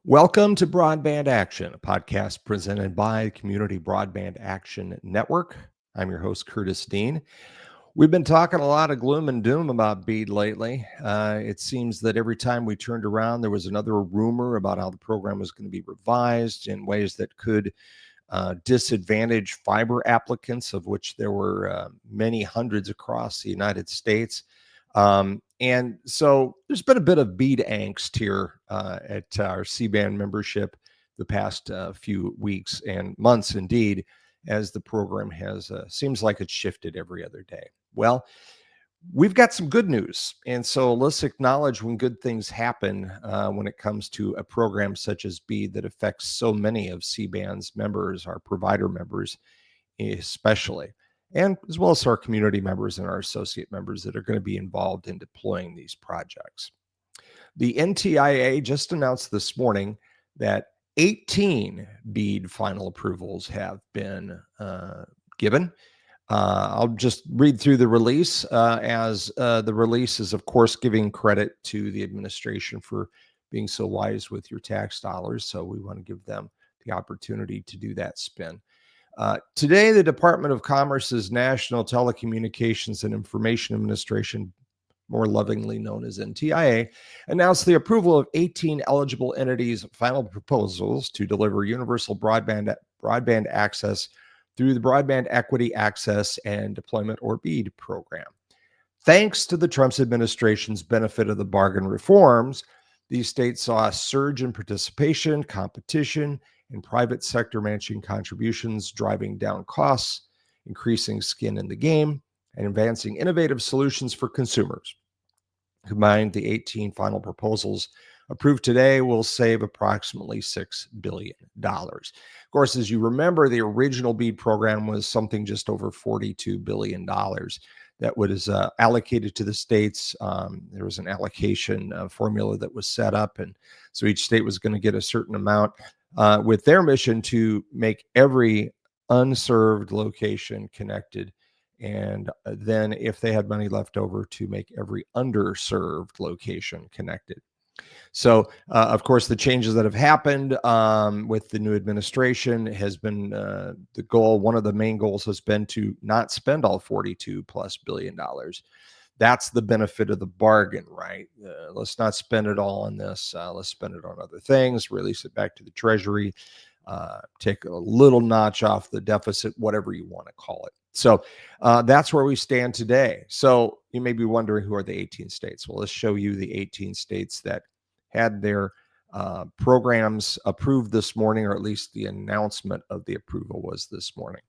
Welcome to Broadband Action, a podcast presented by the Community Broadband Action Network. I'm your host, Curtis Dean. We've been talking a lot of gloom and doom about BEAD lately. It seems that every time we turned around, there was another rumor about how the program was going to be revised in ways that could disadvantage fiber applicants, of which there were many hundreds across the United States. And so there's been a bit of BEAD angst here at our CBAN membership the past few weeks and months, indeed, as the program has seems like it's shifted every other day. Well, we've got some good news. And so let's acknowledge when good things happen when it comes to a program such as BEAD that affects so many of CBAN's members, our provider members especially, and as well as our community members and our associate members that are going to be involved in deploying these projects. The NTIA just announced this morning that 18 BEAD final approvals have been given. I'll just read through the release as the release is, of course, giving credit to the administration for being so wise with your tax dollars. So we want to give them the opportunity to do that spin. Today, the Department of Commerce's National Telecommunications and Information Administration, more lovingly known as NTIA, announced the approval of 18 eligible entities' final proposals to deliver universal broadband access through the Broadband Equity Access and Deployment, or BEAD program. Thanks to the Trump administration's benefit of the bargain reforms, these states saw a surge in participation, competition, and private sector matching contributions, driving down costs, increasing skin in the game, and advancing innovative solutions for consumers. Combined, the 18 final proposals approved today will save approximately $6 billion. Of course, as you remember, the original BEAD program was something just over $42 billion that was allocated to the states. There was an allocation formula that was set up, and so each state was going to get a certain amount with their mission to make every unserved location connected, and then if they had money left over, to make every underserved location connected. So, of course, the changes that have happened with the new administration has been the goal. One of the main goals has been to not spend all $42+ billion. That's the benefit of the bargain, right? Let's not spend it all on this. Let's spend it on other things, release it back to the Treasury, take a little notch off the deficit, whatever you want to call it. So that's where we stand today. So you may be wondering, who are the 18 states? Well, let's show you the 18 states that had their programs approved this morning, or at least the announcement of the approval was this morning.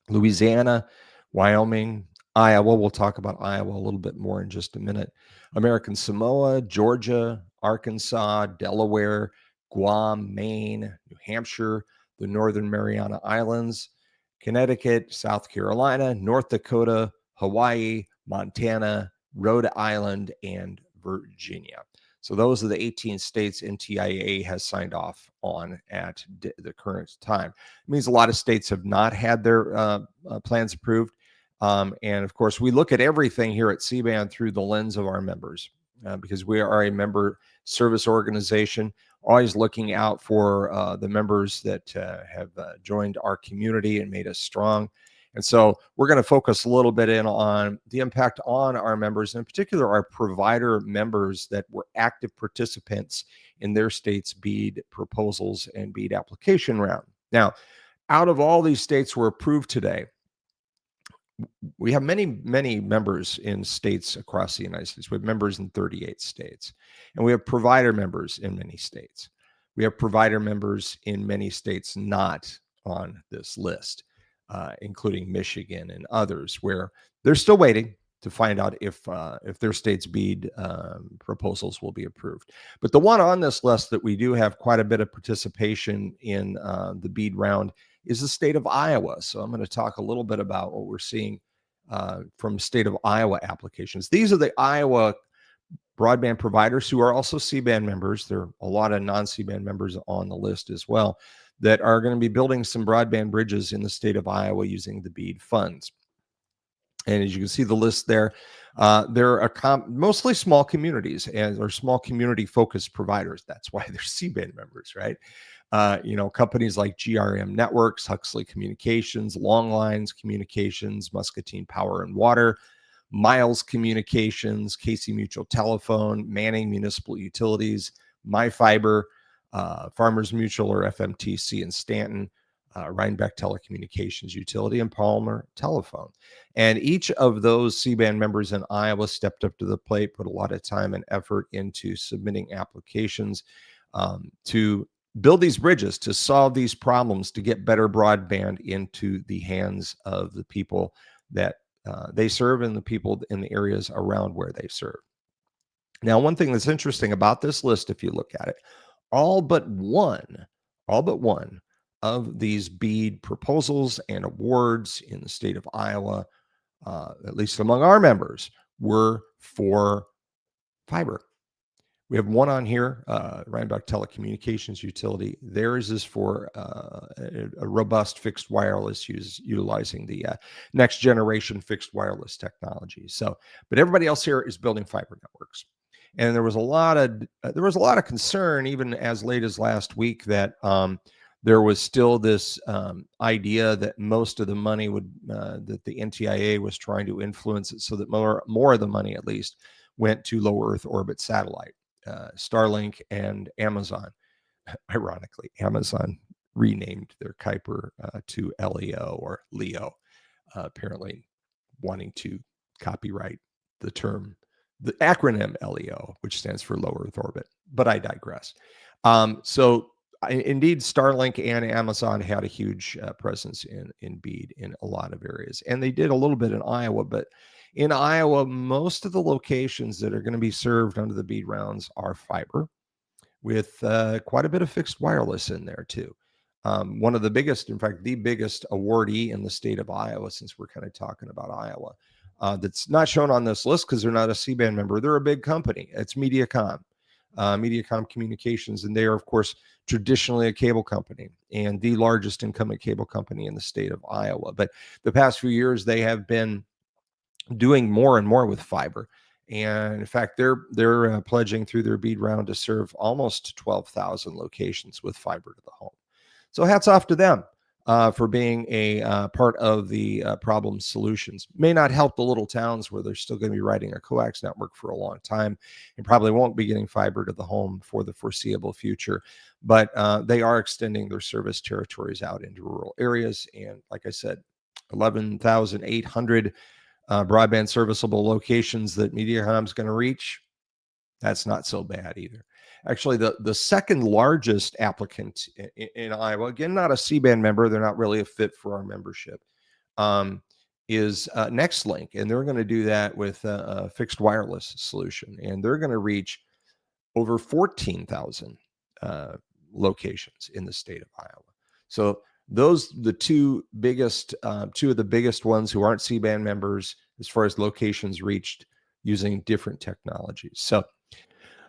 Louisiana, Wyoming, Iowa. We'll talk about Iowa a little bit more in just a minute. American Samoa, Georgia, Arkansas, Delaware, Guam, Maine, New Hampshire, the Northern Mariana Islands, Connecticut, South Carolina, North Dakota, Hawaii, Montana, Rhode Island, and Virginia. So those are the 18 states NTIA has signed off on at the current time. It means a lot of states have not had their plans approved. And of course, we look at everything here at CBAN through the lens of our members because we are a member service organization, always looking out for the members that have joined our community and made us strong. And so we're going to focus a little bit in on the impact on our members, and in particular our provider members that were active participants in their state's BEAD proposals and BEAD application round. Now, out of all these states were approved today, we have many members in states across the United States. We have members in 38 states, and we have provider members in many states. We have provider members in many states not on this list, including Michigan and others, where they're still waiting to find out if their state's BEAD proposals will be approved. But the one on this list that we do have quite a bit of participation in the BEAD round is the state of Iowa. So I'm going to talk a little bit about what we're seeing from state of Iowa applications. These are the Iowa broadband providers who are also CBAN members. There are a lot of non-CBAN members on the list as well that are going to be building some broadband bridges in the state of Iowa using the BEAD funds. And as you can see the list there, they're mostly small communities and or small community focused providers. That's why they're CBAN members, right? Companies like GRM Networks, Huxley Communications, Long Lines Communications, Muscatine Power and Water, Miles Communications, Casey Mutual Telephone, Manning Municipal Utilities, MyFiber, Farmers Mutual or FMTC in Stanton, Rhinebeck Telecommunications Utility, and Palmer Telephone. And each of those CBAN members in Iowa stepped up to the plate, put a lot of time and effort into submitting applications to build these bridges, to solve these problems, to get better broadband into the hands of the people that they serve and the people in the areas around where they serve. Now, one thing that's interesting about this list, if you look at it, all but one, all but one of these BEAD proposals and awards in the state of Iowa, at least among our members, were for fiber. We have one on here, Rhinebeck Telecommunications Utility. Theirs is for a robust fixed wireless utilizing the next generation fixed wireless technology. So, but everybody else here is building fiber networks. And there was a lot of concern even as late as last week that there was still this idea that most of the money would that the NTIA was trying to influence it so that more of the money at least went to low Earth orbit satellite. Starlink and Amazon. Ironically, Amazon renamed their Kuiper to LEO or LEO, apparently wanting to copyright the acronym LEO, which stands for low Earth orbit. But I digress. Indeed, Starlink and Amazon had a huge presence in BEAD in a lot of areas. And they did a little bit in Iowa, but in Iowa, most of the locations that are going to be served under the BEAD rounds are fiber with quite a bit of fixed wireless in there too. One of the biggest, in fact, the biggest awardee in the state of Iowa, since we're kind of talking about Iowa, that's not shown on this list because they're not a CBAN member. They're a big company. It's Mediacom Communications, and they are, of course, traditionally a cable company and the largest incumbent cable company in the state of Iowa. But the past few years, they have been doing more and more with fiber. And in fact, they're pledging through their BEAD round to serve almost 12,000 locations with fiber to the home. So hats off to them for being a part of the problem solutions. May not help the little towns where they're still going to be riding a coax network for a long time and probably won't be getting fiber to the home for the foreseeable future. But they are extending their service territories out into rural areas. And like I said, 11,800 broadband serviceable locations that Mediacom's going to reach. That's not so bad either. Actually, the second largest applicant in Iowa, again, not a CBAN member, they're not really a fit for our membership, is NextLink, and they're going to do that with a fixed wireless solution, and they're going to reach over 14,000 locations in the state of Iowa. So the two of the biggest ones who aren't CBAN members as far as locations reached using different technologies. So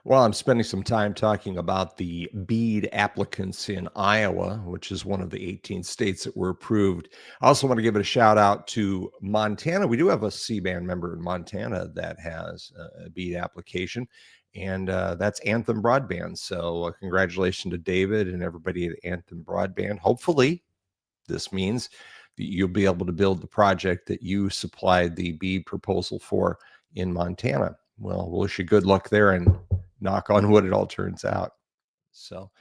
while I'm spending some time talking about the BEAD applicants in Iowa, which is one of the 18 states that were approved, I also want to give it a shout out to Montana. We do have a CBAN member in Montana that has a BEAD application, and that's Anthem Broadband. So congratulations to David and everybody at Anthem Broadband. Hopefully, this means that you'll be able to build the project that you supplied the BEAD proposal for in Montana. Well, we'll wish you good luck there and knock on wood, it all turns out. So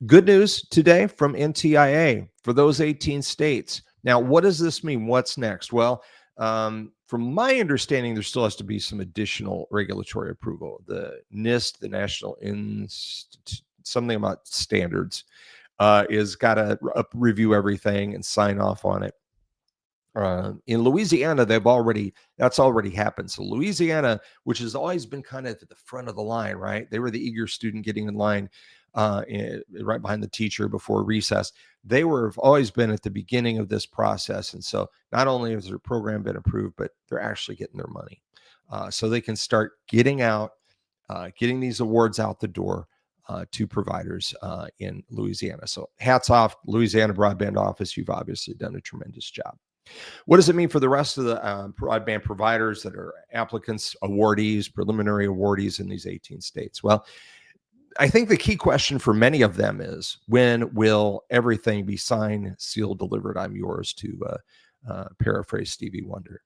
good news today from NTIA for those 18 states. Now, what does this mean? What's next? Well, from my understanding, there still has to be some additional regulatory approval. The NIST, the National Institute, something about standards, is got to review everything and sign off on it. In Louisiana, that's already happened. So Louisiana, which has always been kind of at the front of the line, right? They were the eager student getting in line right behind the teacher before recess. Have always been at the beginning of this process. And so not only has their program been approved, but they're actually getting their money. So they can start getting these awards out the door to providers in Louisiana. So hats off, Louisiana Broadband Office. You've obviously done a tremendous job. What does it mean for the rest of the broadband providers that are applicants, awardees, preliminary awardees in these 18 states? Well, I think the key question for many of them is, when will everything be signed, sealed, delivered? I'm yours, to paraphrase Stevie Wonder.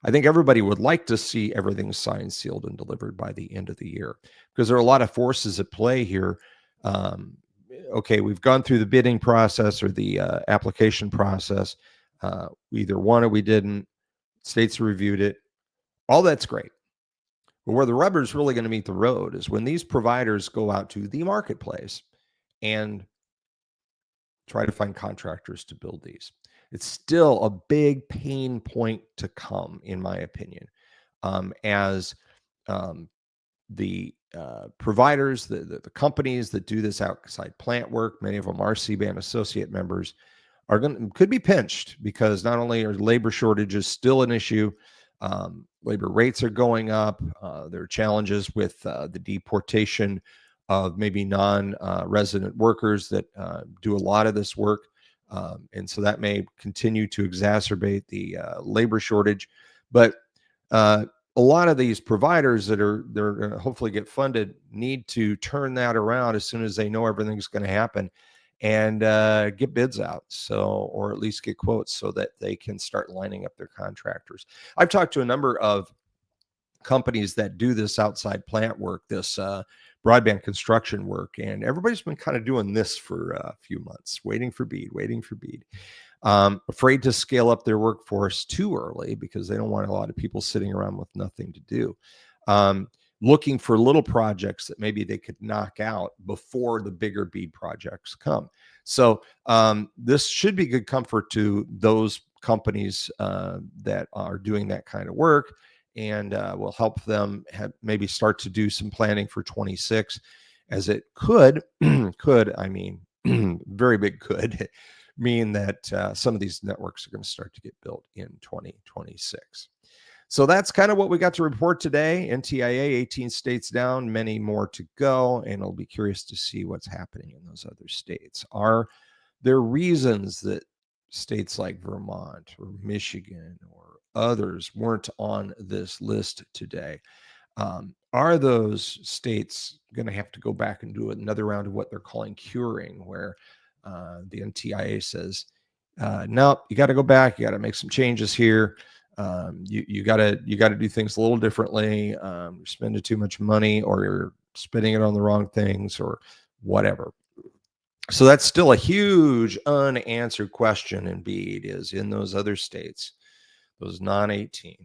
I think everybody would like to see everything signed, sealed, and delivered by the end of the year, because there are a lot of forces at play here. Um, okay, we've gone through the bidding process or the application process. We either won or we didn't. States reviewed it. All that's great. But where the rubber is really going to meet the road is when these providers go out to the marketplace and try to find contractors to build these. It's still a big pain point to come, in my opinion, as the providers, the companies that do this outside plant work, many of them are CBAN associate members, could be pinched, because not only are labor shortages still an issue, labor rates are going up. There are challenges with the deportation of maybe non-resident workers that do a lot of this work, and so that may continue to exacerbate the labor shortage. But a lot of these providers they're going to hopefully get funded need to turn that around as soon as they know everything's going to happen, and get bids out, or at least get quotes, so that they can start lining up their contractors. I've talked to a number of companies that do this outside plant work, this broadband construction work, and everybody's been kind of doing this for a few months, waiting for BEAD. Afraid to scale up their workforce too early, because they don't want a lot of people sitting around with nothing to do. Looking for little projects that maybe they could knock out before the bigger BEAD projects come. So this should be good comfort to those companies that are doing that kind of work, and will help them maybe start to do some planning for 26, as it could, I mean, very big could mean that some of these networks are going to start to get built in 2026. So that's kind of what we got to report today. NTIA, 18 states down, many more to go, and I'll be curious to see what's happening in those other states. Are there reasons that states like Vermont or Michigan or others weren't on this list today? Are those states going to have to go back and do another round of what they're calling curing, where the NTIA says, nope, you got to go back, you got to make some changes here. You got to do things a little differently. You're spending too much money, or you're spending it on the wrong things, or whatever. So that's still a huge unanswered question in BEAD, is in those other states, those non-18.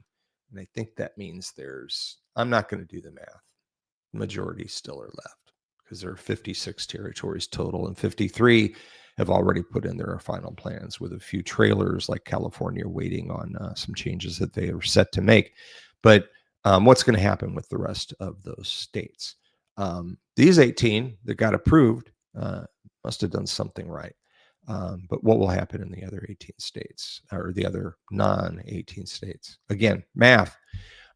And I think that means I'm not going to do the math. The majority still are left, because there are 56 territories total, and 53 have already put in their final plans, with a few trailers like California waiting on some changes that they are set to make. But what's going to happen with the rest of those states? These 18 that got approved must have done something right. But what will happen in the other 18 states, or the other non-18 states? Again, math.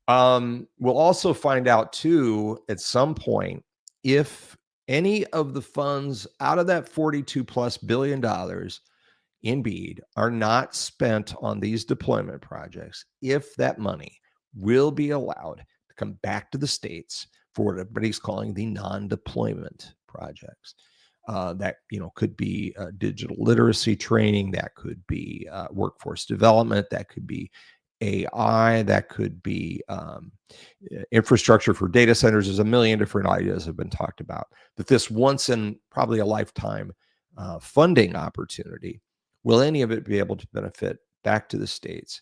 We'll also find out too, at some point, if any of the funds out of that $42+ billion in BEAD are not spent on these deployment projects, if that money will be allowed to come back to the states for what everybody's calling the non-deployment projects. That could be digital literacy training, that could be workforce development, that could be AI, that could be infrastructure for data centers. There's a million different ideas have been talked about. But this once in probably a lifetime funding opportunity, will any of it be able to benefit back to the states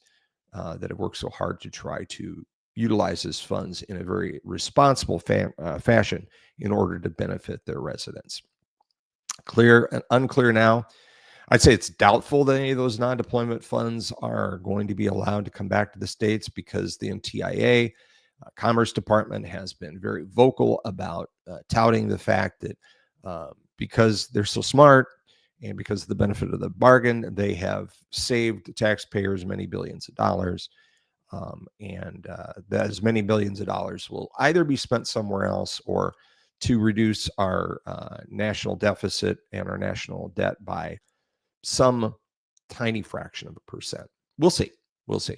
that have worked so hard to try to utilize these funds in a very responsible fashion in order to benefit their residents? Clear and unclear now. I'd say it's doubtful that any of those non-deployment funds are going to be allowed to come back to the states, because the NTIA, Commerce Department, has been very vocal about touting the fact that because they're so smart, and because of the benefit of the bargain, they have saved taxpayers many billions of dollars. And that as many billions of dollars will either be spent somewhere else, or to reduce our national deficit and our national debt by some tiny fraction of a percent. We'll see. We'll see.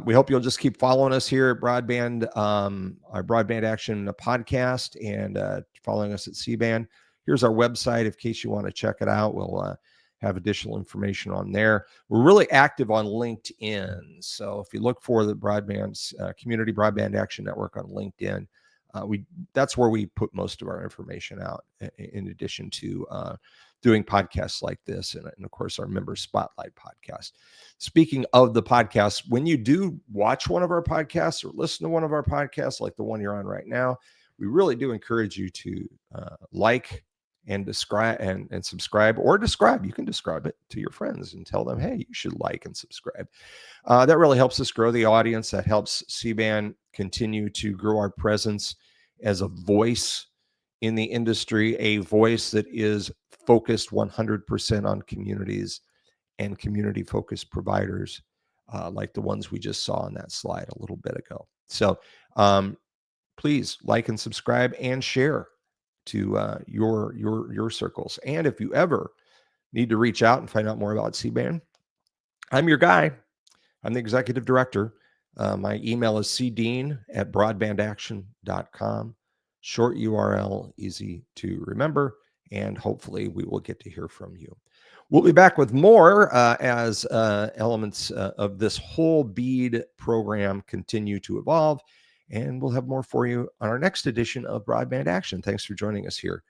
We hope you'll just keep following us here at Broadband, our Broadband Action podcast, and following us at CBAN. Here's our website in case you want to check it out. We'll have additional information on there. We're really active on LinkedIn. So if you look for the Community Broadband Action Network on LinkedIn, that's where we put most of our information out, in addition to doing podcasts like this, and of course our member spotlight podcast. Speaking of the podcast, when you do watch one of our podcasts or listen to one of our podcasts like the one you're on right now, we really do encourage you to like and describe and subscribe, or describe. You can describe it to your friends and tell them, hey, you should like and subscribe. That really helps us grow the audience. That helps CBAN continue to grow our presence as a voice in the industry, a voice that is focused 100% on communities and community-focused providers, like the ones we just saw on that slide a little bit ago. So please like and subscribe and share to your circles. And if you ever need to reach out and find out more about CBAN, I'm your guy. I'm the executive director. My email is cdean@broadbandaction.com. Short URL, easy to remember, and hopefully we will get to hear from you. We'll be back with more as elements of this whole BEAD program continue to evolve, and we'll have more for you on our next edition of Broadband Action. Thanks for joining us here